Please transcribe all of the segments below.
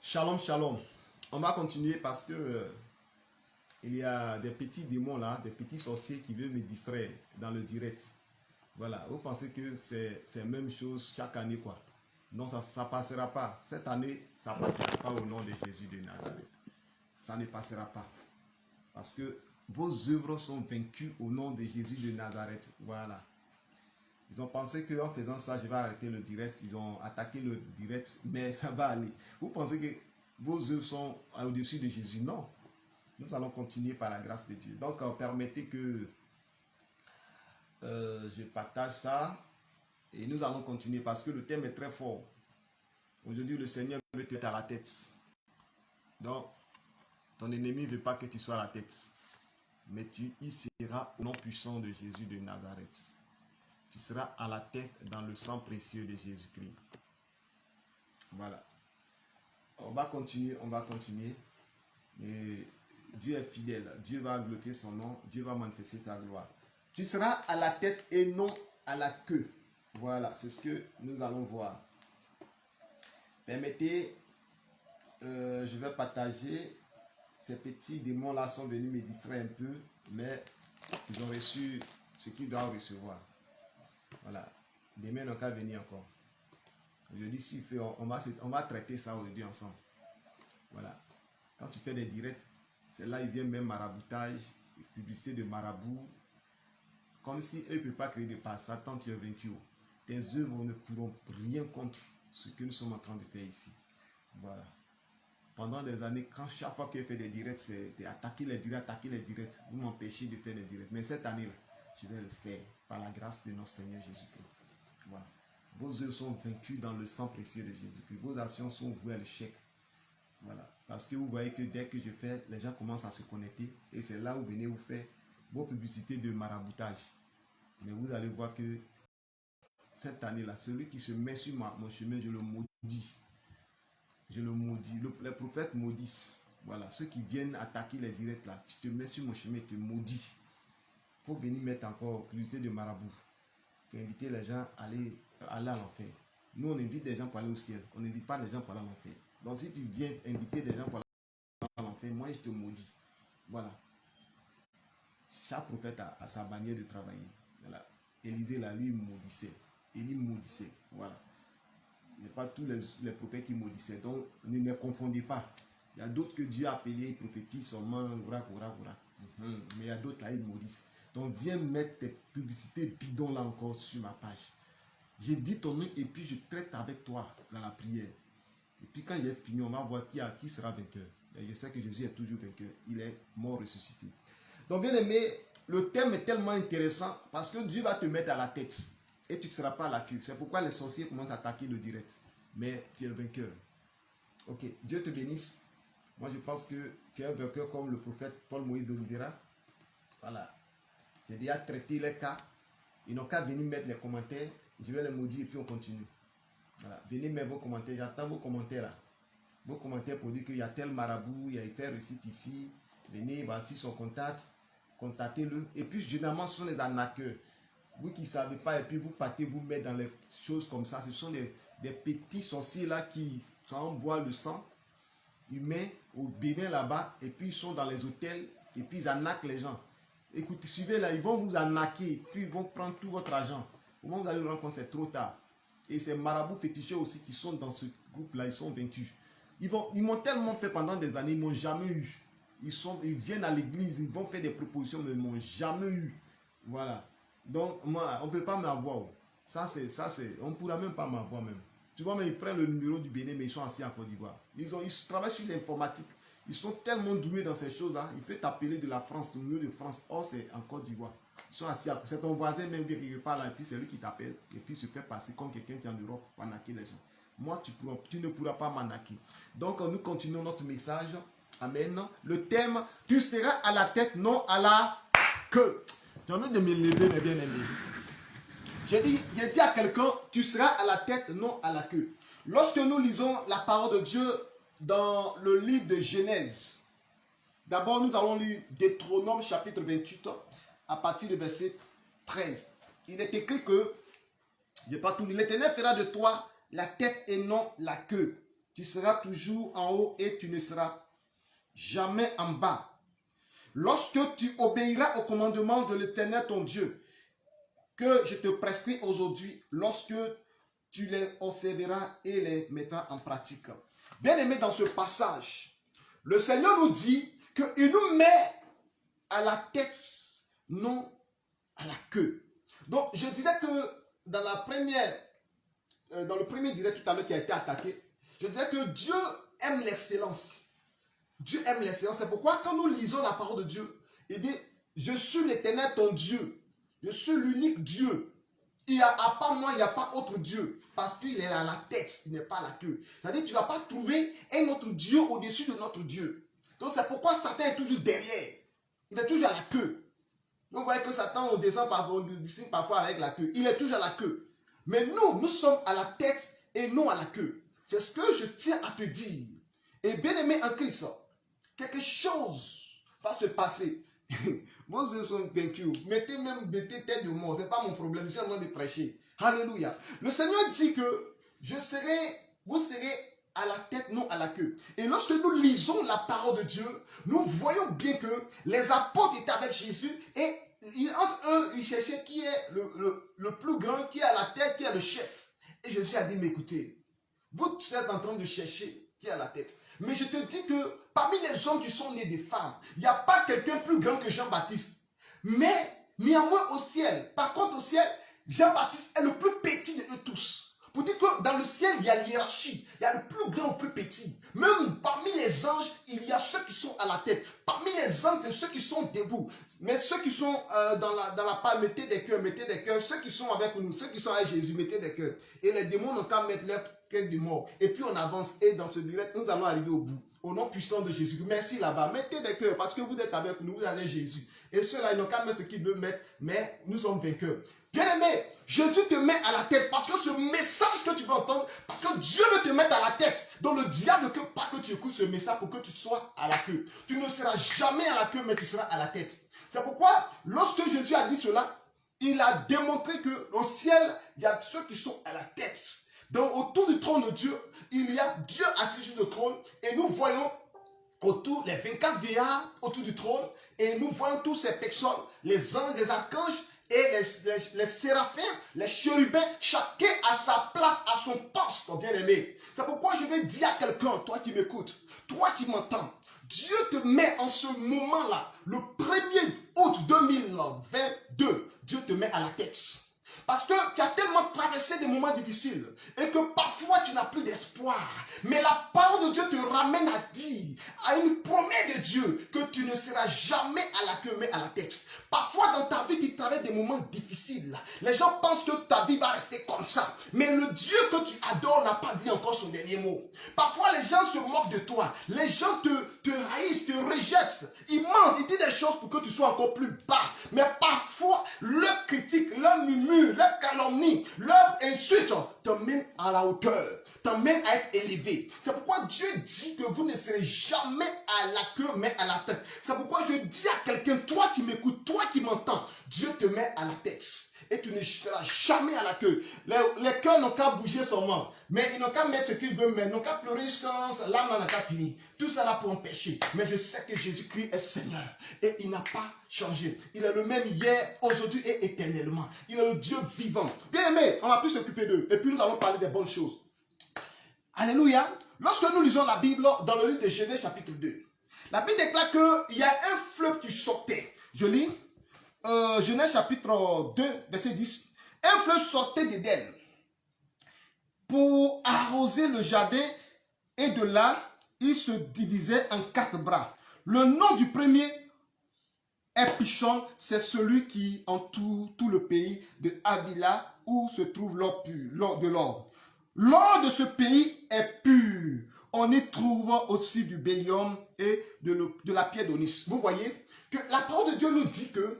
Shalom, shalom. On va continuer parce que il y a des petits démons là, des petits sorciers qui veulent me distraire dans le direct. Voilà, vous pensez que c'est la même chose chaque année quoi. Non, ça ne passera pas. Cette année, ça ne passera pas au nom de Jésus de Nazareth. Ça ne passera pas. Parce que vos œuvres sont vaincues au nom de Jésus de Nazareth. Voilà. Ils ont pensé qu'en faisant ça, je vais arrêter le direct. Ils ont attaqué le direct, mais ça va aller. Vous pensez que vos œuvres sont au-dessus de Jésus? Non. Nous allons continuer par la grâce de Dieu. Donc, permettez que je partage ça. Et nous allons continuer parce que le thème est très fort. Aujourd'hui, le Seigneur veut te mettre à la tête. Donc, ton ennemi ne veut pas que tu sois à la tête. Mais tu y seras au nom puissant de Jésus de Nazareth. Tu seras à la tête dans le sang précieux de Jésus-Christ. Voilà. On va continuer, Et Dieu est fidèle. Dieu va glorifier son nom. Dieu va manifester ta gloire. Tu seras à la tête et non à la queue. Voilà, c'est ce que nous allons voir. Permettez, je vais partager. Ces petits démons-là sont venus me distraire un peu, mais ils ont reçu ce qu'ils doivent recevoir. Voilà. Demain, on va venir encore. Aujourd'hui, si on va traiter ça aujourd'hui ensemble. Voilà. Quand tu fais des directs, c'est là il vient même maraboutage, publicité de marabout. Comme si eux ne peuvent pas créer de pas. Satan, tu es vaincu. Tes œuvres ne pourront rien contre ce que nous sommes en train de faire ici. Voilà. Pendant des années, chaque fois que je fais des directs, c'est attaquer les directs. Vous m'empêchez de faire des directs. Mais cette année-là, je vais le faire par la grâce de notre Seigneur Jésus-Christ. Voilà. Vos œuvres sont vaincues dans le sang précieux de Jésus-Christ. Vos actions sont vouées à l'échec. Voilà. Parce que vous voyez que dès que je fais, les gens commencent à se connecter. Et c'est là où vous venez vous faire vos publicités de maraboutage. Mais vous allez voir que cette année-là, celui qui se met sur mon chemin, je le maudis. Je le maudis. Les prophètes maudissent. Voilà. Ceux qui viennent attaquer les directs là, tu te mets sur mon chemin, tu te maudis. Il faut venir mettre encore publicité de marabout. Pour inviter les gens à aller à l'enfer. Nous, on invite des gens pour aller au ciel. On n'invite pas les gens pour aller à l'enfer. Donc, si tu viens inviter des gens pour aller à l'enfer, moi, je te maudis. Voilà. Chaque prophète a sa manière de travailler. Voilà. Élisée, là, lui, maudissait. Élie maudissait. Voilà. Il n'y a pas tous les prophètes qui maudissaient. Donc, ne les confondez pas. Il y a d'autres que Dieu a appelés, prophétisent seulement, mais il y a d'autres là, ils maudissent. Donc, viens mettre tes publicités bidons là encore sur ma page. J'ai dit ton nom et puis je traite avec toi dans la prière. Et puis quand j'ai fini, on va voir qui sera vainqueur. Et je sais que Jésus est toujours vainqueur. Il est mort ressuscité. Donc, bien aimé, le thème est tellement intéressant parce que Dieu va te mettre à la tête. Et tu ne seras pas à la queue. C'est pourquoi les sorciers commencent à attaquer le direct. Mais tu es vainqueur. Ok, Dieu te bénisse. Moi, je pense que tu es un vainqueur comme le prophète Paul Moïse d'Oliveira. Voilà. J'ai déjà traité les cas. Ils n'ont qu'à venir mettre les commentaires. Je vais les maudire et puis on continue. Voilà. Venez mettre vos commentaires. J'attends vos commentaires là. Vos commentaires pour dire qu'il y a tel marabout, il y a fait réussite ici. Venez, voici son contact. Contactez-le. Et puis, généralement, ce sont les arnaqueurs. Vous qui ne savez pas, et puis vous partez vous mettre dans les choses comme ça. Ce sont des petits sorciers là qui boivent le sang humain au Bénin là-bas. Et puis, ils sont dans les hôtels. Et puis, ils arnaquent les gens. Écoutez, suivez là, ils vont vous arnaquer. Puis, ils vont prendre tout votre argent. Au moment où vous allez vous rendre compte, c'est trop tard. Et ces marabouts féticheurs aussi qui sont dans ce groupe-là, ils sont vaincus. Ils m'ont tellement fait pendant des années, ils ne m'ont jamais eu. Ils viennent à l'église, ils vont faire des propositions, mais ils ne m'ont jamais eu. Voilà. Donc, moi, on ne peut pas m'avoir. On ne pourra même pas m'avoir même. Tu vois, mais ils prennent le numéro du Bénin, mais ils sont assis en Côte d'Ivoire. Ils travaillent sur l'informatique. Ils sont tellement doués dans ces choses-là. Ils peuvent t'appeler de la France, le numéro de France. Or, c'est en Côte d'Ivoire. Ils sont assis à côté. C'est ton voisin même qui quelque part là, et puis c'est lui qui t'appelle. Et puis il se fait passer comme quelqu'un qui est en Europe pour arnaquer les gens. Moi, tu ne pourras pas m'arnaquer. Donc, nous continuons notre message. Amen. Le thème, tu seras à la tête, non à la queue. J'ai envie de me lever, mes bien-aimés. J'ai dit à quelqu'un, tu seras à la tête, non à la queue. Lorsque nous lisons la parole de Dieu dans le livre de Genèse, d'abord nous allons lire Deutéronome chapitre 28, à partir du verset 13. Il est écrit que, je n'ai pas tout lu, l'Éternel fera de toi la tête et non la queue. Tu seras toujours en haut et tu ne seras jamais en bas. Lorsque tu obéiras au commandement de l'Éternel ton Dieu, que je te prescris aujourd'hui, lorsque tu les observeras et les mettras en pratique. Bien aimé, dans ce passage, le Seigneur nous dit qu'il nous met à la tête, non à la queue. Donc, je disais que dans le premier direct tout à l'heure qui a été attaqué, je disais que Dieu aime l'excellence. Dieu aime l'excellence. C'est pourquoi quand nous lisons la parole de Dieu, il dit, je suis l'Éternel ton Dieu. Je suis l'unique Dieu. À part moi, il n'y a pas autre Dieu. Parce qu'il est à la tête, il n'est pas à la queue. C'est-à-dire que tu ne vas pas trouver un autre Dieu au-dessus de notre Dieu. Donc c'est pourquoi Satan est toujours derrière. Il est toujours à la queue. Vous voyez que Satan, on descend parfois avec la queue. Il est toujours à la queue. Mais nous sommes à la tête et non à la queue. C'est ce que je tiens à te dire. Et bien aimé en Christ, quelque chose va se passer. Vos yeux sont vaincus. Mettez tête de mort. Ce n'est pas mon problème. Je suis en train de prêcher. Alléluia. Le Seigneur dit que vous serez à la tête, non à la queue. Et lorsque nous lisons la parole de Dieu, nous voyons bien que les apôtres étaient avec Jésus et entre eux, ils cherchaient qui est le plus grand, qui est à la tête, qui est le chef. Et Jésus a dit, mais écoutez, vous êtes en train de chercher qui est à la tête. Mais je te dis que parmi les hommes qui sont nés des femmes, il n'y a pas quelqu'un plus grand que Jean-Baptiste. Mais néanmoins au ciel, par contre au ciel, Jean-Baptiste est le plus petit de eux tous. Pour dire que dans le ciel, il y a l'hiérarchie. Il y a le plus grand au plus petit. Même parmi les anges, il y a ceux qui sont à la tête. Parmi les anges, c'est ceux qui sont debout. Mais ceux qui sont dans la part, mettez des cœurs, mettez des cœurs. Ceux qui sont avec nous, ceux qui sont avec Jésus, mettez des cœurs. Et les démons n'ont qu'à mettre leur cœur du mort. Et puis on avance. Et dans ce direct, nous allons arriver au bout. Au nom puissant de Jésus. Merci là-bas. Mettez des cœurs parce que vous êtes avec nous, vous avez Jésus. Et ceux-là, ils n'ont qu'à mettre ce qu'ils veulent mettre. Mais nous sommes vainqueurs. Bien-aimé, Jésus te met à la tête parce que ce message que tu vas entendre, parce que Dieu veut te mettre à la tête. Donc le diable ne veut pas que tu écoutes ce message pour que tu sois à la queue. Tu ne seras jamais à la queue, mais tu seras à la tête. C'est pourquoi, lorsque Jésus a dit cela, il a démontré qu'au ciel, il y a ceux qui sont à la tête. Donc autour du trône de Dieu, il y a Dieu assis sur le trône et nous voyons autour les 24 vieillards autour du trône et nous voyons toutes ces personnes, les anges, les archanges, et les séraphins, les chérubins, chacun à sa place, à son poste, bien aimé. C'est pourquoi je vais dire à quelqu'un, toi qui m'écoutes, toi qui m'entends, Dieu te met en ce moment-là, le 1er août 2022, Dieu te met à la tête. Parce que tu as tellement traversé des moments difficiles et que parfois tu n'as plus d'espoir. Mais la parole de Dieu te ramène à dire, à une promesse de Dieu, que tu ne seras jamais à la queue mais à la tête. Parfois dans ta vie tu traverses des moments difficiles. Les gens pensent que ta vie va rester comme ça. Mais le Dieu que tu adores n'a pas dit encore son dernier mot. Parfois les gens se moquent de toi. Les gens te haïssent, te rejettent. Ils mentent, ils disent des choses pour que tu sois encore plus bas. Mais parfois leur critique, leur murmure, leur calomnie, leur insulte t'emmène à la hauteur, t'emmène à être élevé. C'est pourquoi Dieu dit que vous ne serez jamais à la queue mais à la tête. C'est pourquoi je dis à quelqu'un, toi qui m'écoutes, toi qui m'entends, Dieu te met à la tête. Et tu ne seras jamais à la queue. Les cœurs n'ont qu'à bouger seulement. Mais ils n'ont qu'à mettre ce qu'ils veulent mettre. Ils n'ont qu'à pleurer jusqu'à l'âme n'a qu'à finir. Tout ça là pour empêcher. Mais je sais que Jésus-Christ est Seigneur. Et il n'a pas changé. Il est le même hier, aujourd'hui et éternellement. Il est le Dieu vivant. Bien aimé, on va plus s'occuper d'eux. Et puis nous allons parler des bonnes choses. Alléluia. Lorsque nous lisons la Bible dans le livre de Genèse chapitre 2, la Bible déclare qu'il y a un fleuve qui sortait. Je lis. Genèse chapitre 2, verset 10. Un fleuve sortait d'Éden pour arroser le jardin et de là, il se divisait en 4 bras. Le nom du premier est Pishon, c'est celui qui entoure tout le pays de Havila où se trouve l'or pur, de l'or. L'or de ce pays est pur. On y trouve aussi du bélium et de la pierre d'onyx. Vous voyez que la parole de Dieu nous dit que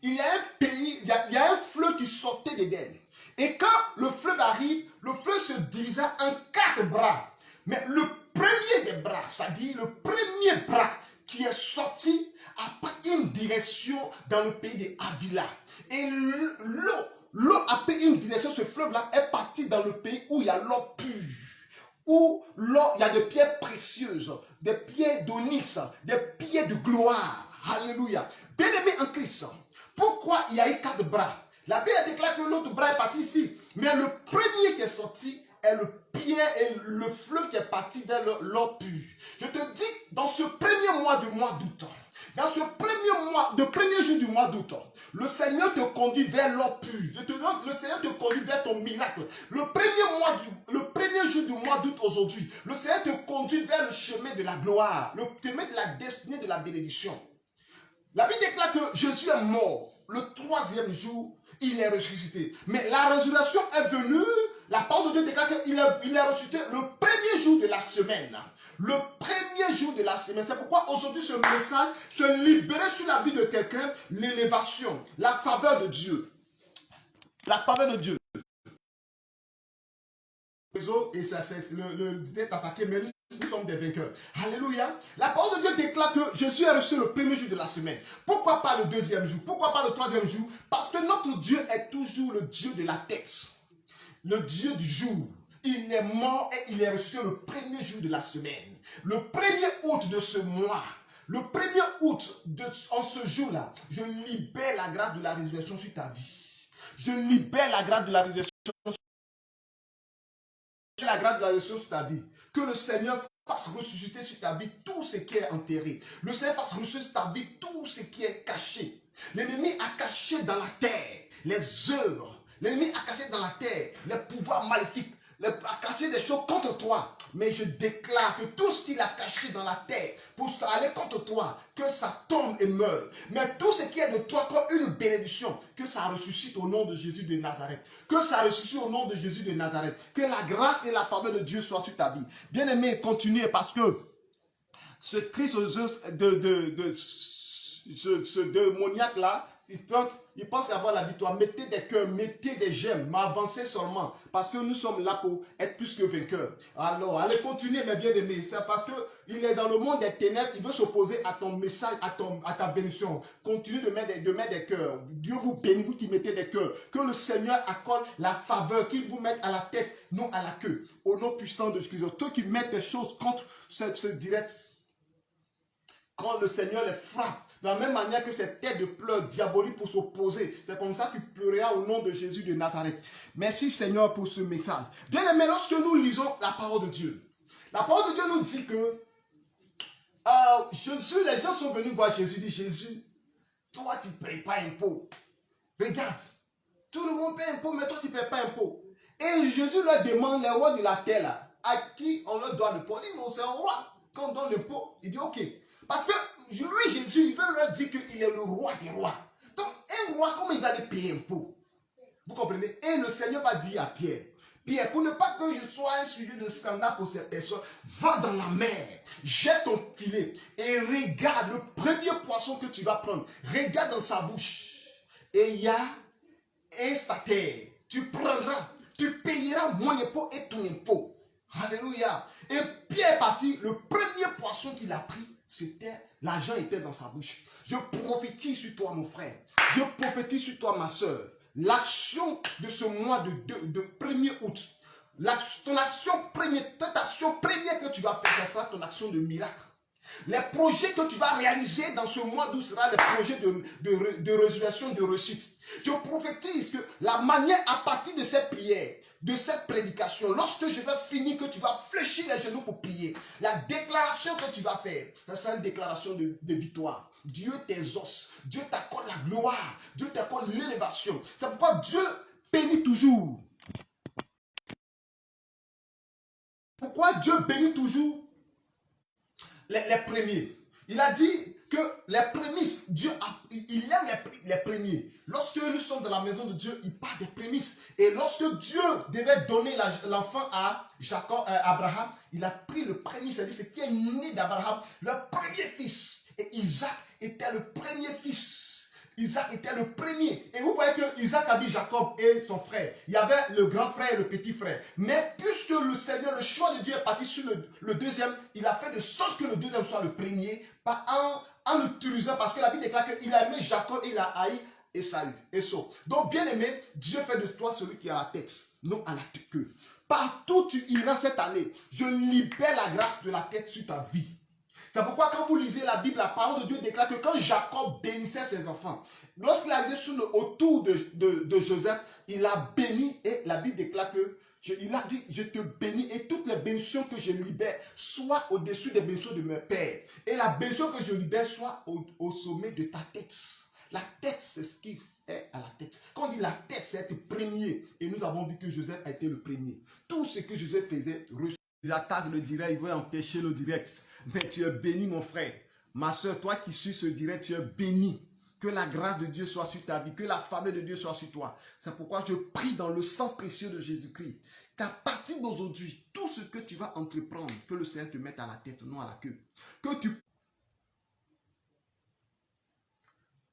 il y a un pays, il y a un fleuve qui sortait d'Éden. Et quand le fleuve arrive, le fleuve se divisa en 4 bras. Mais le premier des bras, c'est-à-dire le premier bras qui est sorti, a pris une direction dans le pays de Havila. Et l'eau a pris une direction, ce fleuve-là est parti dans le pays où il y a l'eau pure. où l'or, il y a des pierres précieuses, des pierres d'onyx, des pierres de gloire. Alléluia. Bien-aimé en Christ, pourquoi il y a eu 4 bras? La Bible déclare que l'autre bras est parti ici, mais le premier qui est sorti est le pierre et le fleuve qui est parti vers l'or pur. Je te dis, dans ce premier mois d'août, dans ce premier jour du mois d'août, le Seigneur te conduit vers l'or pur. Je te dis, le Seigneur te conduit vers ton miracle. Le premier jour du mois d'août aujourd'hui, le Seigneur te conduit vers le chemin de la gloire, le chemin de la destinée, de la bénédiction. La Bible déclare que Jésus est mort. Le 3e jour, il est ressuscité. Mais la résurrection est venue. La parole de Dieu déclare qu'il est ressuscité le premier jour de la semaine. Le premier jour de la semaine. C'est pourquoi aujourd'hui ce message, se libérer sur la vie de quelqu'un, l'élévation, la faveur de Dieu. La faveur de Dieu. Et ça, c'est le est attaqué, mais nous sommes des vainqueurs. Alléluia. La parole de Dieu déclare que Jésus est ressuscité le premier jour de la semaine. Pourquoi pas le 2e jour? Pourquoi pas le 3e jour? Parce que notre Dieu est toujours le Dieu de la tête. Le Dieu du jour. Il est mort et il est ressuscité le premier jour de la semaine. Le 1er août de ce mois. Le 1er août, en ce jour-là, je libère la grâce de la résurrection sur ta vie. Je libère la grâce de la résurrection sur ta vie. Que le Seigneur fasse ressusciter sur ta vie tout ce qui est enterré. Le Seigneur fasse ressusciter sur ta vie tout ce qui est caché. L'ennemi a caché dans la terre les œuvres. L'ennemi a caché dans la terre les pouvoirs maléfiques. A caché des choses contre toi. Mais je déclare que tout ce qu'il a caché dans la terre pour aller contre toi, que ça tombe et meure. Mais tout ce qui est de toi comme une bénédiction, que ça ressuscite au nom de Jésus de Nazareth. Que ça ressuscite au nom de Jésus de Nazareth. Que la grâce et la faveur de Dieu soient sur ta vie. Bien-aimé, continuez parce que ce Christ ce démoniaque-là, il pense avoir la victoire. Mettez des cœurs, mettez des j'aime, mais avancez seulement. Parce que nous sommes là pour être plus que vainqueurs. Alors, allez continuer, mes bien-aimés. C'est parce qu'il est dans le monde des ténèbres, il veut s'opposer à ton message, à ta bénédiction. Continuez de mettre des cœurs. Dieu vous bénit, vous qui mettez des cœurs. Que le Seigneur accorde la faveur, qu'il vous mette à la tête, non à la queue. Au nom puissant de Jésus. Ceux qui mettent des choses contre ce direct, quand le Seigneur les frappe, de la même manière que cette tête de pleurs diabolique pour s'opposer. C'est comme ça que tu pleureras au nom de Jésus de Nazareth. Merci Seigneur pour ce message. Bien aimé, lorsque nous lisons la parole de Dieu, la parole de Dieu nous dit que Jésus, les gens sont venus voir Jésus, dit Jésus, toi tu ne payes pas impôt. Regarde, tout le monde paye impôt, mais toi tu ne payes pas impôt. Et Jésus leur demande, les rois de la terre, là, à qui on leur doit l'impôt. Il dit non, c'est un roi. Quand on donne l'impôt, il dit ok. Parce que lui, Jésus, il veut leur dire qu'il est le roi des rois. Donc, un roi, comment il va aller payer impôt? Vous comprenez? Et le Seigneur va dire à Pierre, Pierre, pour ne pas que je sois un sujet de scandale pour ces personnes, va dans la mer, jette ton filet et regarde le premier poisson que tu vas prendre. Regarde dans sa bouche. Et il y a un stataire. Tu prendras, tu payeras mon impôt et ton impôt. Alléluia. Et Pierre est parti, le premier poisson qu'il a pris, l'argent était dans sa bouche. Je prophétise sur toi, mon frère. Je prophétise sur toi, ma soeur. L'action de ce mois de 1er août, ton action première que tu vas faire, ce sera ton action de miracle. Les projets que tu vas réaliser dans ce mois d'août seront les projets de résurrection, de réussite. Je prophétise que la manière à partir de cette prière, de cette prédication, lorsque je vais finir, que tu vas fléchir les genoux pour prier, la déclaration que tu vas faire, ça sera une déclaration de victoire. Dieu t'exauce, Dieu t'accorde la gloire, Dieu t'accorde l'élévation. C'est pourquoi Dieu bénit toujours. Pourquoi Dieu bénit toujours les premiers? Il a dit que les prémices, Dieu il aime les premiers. Lorsque nous sommes dans la maison de Dieu, il parle des prémices. Et lorsque Dieu devait donner l'enfant à Abraham, il a pris le prémisse, c'est-à-dire ce qui est né d'Abraham, le premier fils. Et Isaac était le premier fils. Isaac était le premier. Et vous voyez que Isaac a dit Jacob et son frère. Il y avait le grand frère et le petit frère. Mais puisque le Seigneur, le choix de Dieu est parti sur le deuxième, il a fait de sorte que le deuxième soit le premier en l'utilisant, parce que la Bible déclare qu'il a aimé Jacob et il a haï Esaü. Donc bien aimé, Dieu fait de toi celui qui a la tête, non à la queue. Partout où tu iras cette année, je libère la grâce de la tête sur ta vie. C'est pourquoi quand vous lisez la Bible, la parole de Dieu déclare que quand Jacob bénissait ses enfants, lorsqu'il est arrivé autour de Joseph, il a béni et la Bible déclare que il a dit, je te bénis et toutes les bénédictions que je libère soient au-dessus des bénédictions de mes pères. Et la bénédiction que je libère soit au sommet de ta tête. La tête, c'est ce qui est à la tête. Quand on dit la tête, c'est être premier. Et nous avons vu que Joseph a été le premier. Tout ce que Joseph faisait, il attaque le direct, il veut empêcher le direct. Mais tu es béni, mon frère. Ma soeur, toi qui suis ce direct, tu es béni. Que la grâce de Dieu soit sur ta vie, que la faveur de Dieu soit sur toi. C'est pourquoi je prie dans le sang précieux de Jésus-Christ qu'à partir d'aujourd'hui, tout ce que tu vas entreprendre, que le Seigneur te mette à la tête, non à la queue.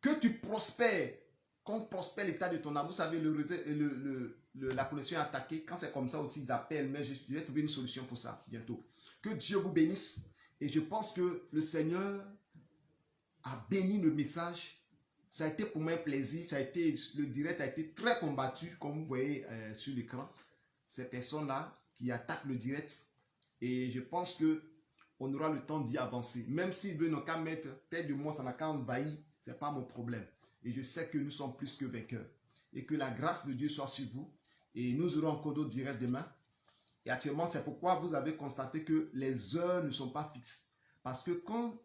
Que tu prospères, qu'on prospère l'état de ton âme. Vous savez, la connexion est attaquée. Quand c'est comme ça aussi, ils appellent, mais je vais trouver une solution pour ça bientôt. Que Dieu vous bénisse. Et je pense que le Seigneur a béni le message. Ça a été pour moi un plaisir. Le direct a été très combattu, comme vous voyez sur l'écran. Ces personnes-là qui attaquent le direct. Et je pense qu'on aura le temps d'y avancer. Même s'ils veulent qu'à mettre tête de moi, ça n'a qu'à envahir. Ce n'est pas mon problème. Et je sais que nous sommes plus que vainqueurs. Et que la grâce de Dieu soit sur vous. Et nous aurons encore d'autres directs demain. Et actuellement, c'est pourquoi vous avez constaté que les heures ne sont pas fixes. Parce que quand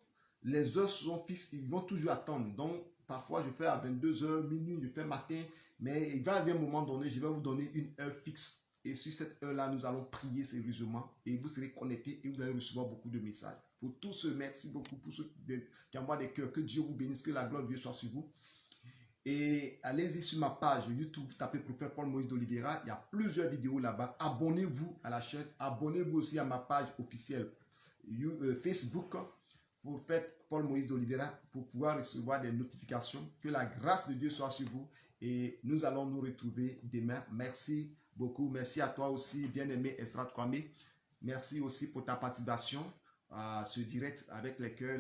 les heures sont fixes, ils vont toujours attendre. Donc, parfois, je fais à 22h, minuit, je fais matin. Mais il va arriver un moment donné, je vais vous donner une heure fixe. Et sur cette heure-là, nous allons prier sérieusement. Et vous serez connectés et vous allez recevoir beaucoup de messages. Pour tous ceux, merci beaucoup pour ceux qui envoient des cœurs. Que Dieu vous bénisse, que la gloire de Dieu soit sur vous. Et allez-y sur ma page YouTube, tapez Prophète Paul Moïse d'Oliveira. Il y a plusieurs vidéos là-bas. Abonnez-vous à la chaîne. Abonnez-vous aussi à ma page officielle Facebook, Prophète Paul Moïse d'Oliveira, pour pouvoir recevoir des notifications. Que la grâce de Dieu soit sur vous. Et nous allons nous retrouver demain. Merci beaucoup. Merci à toi aussi, bien-aimé Estra Kwame. Merci aussi pour ta participation à ce direct avec les cœurs,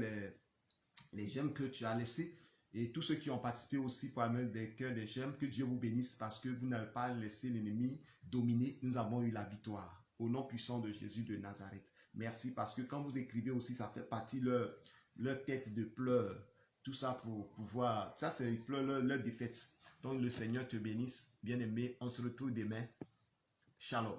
les j'aime que tu as laissés. Et tous ceux qui ont participé aussi pour amener des cœurs, des j'aime, que Dieu vous bénisse parce que vous n'avez pas laissé l'ennemi dominer. Nous avons eu la victoire au nom puissant de Jésus de Nazareth. Merci parce que quand vous écrivez aussi, ça fait partie de leur tête de pleurs. Tout ça pour pouvoir, ça c'est leur défaite. Donc le Seigneur te bénisse, bien-aimé. On se retrouve demain. Shalom.